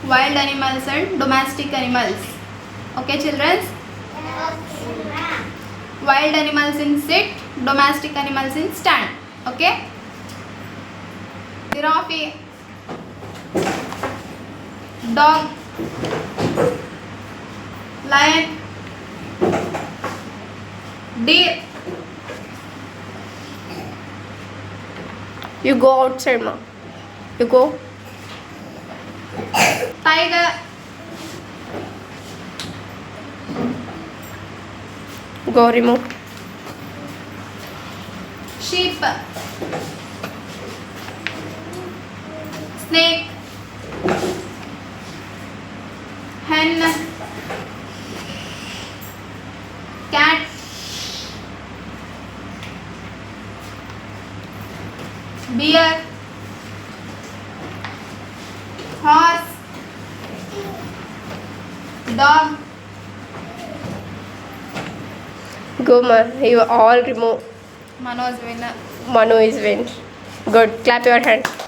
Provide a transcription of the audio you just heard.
wild animals and domestic animals. Okay, children? Wild animals in sit, domestic animals in stand. Okay? Giraffe, dog, lion, deer. You go outside, ma. You go. Tiger, Go remove. sheep, snake, hen, cat, deer, horse, dog. Go, ma. You all remove. Manoj winner. Manu is win. Good. Clap your hand.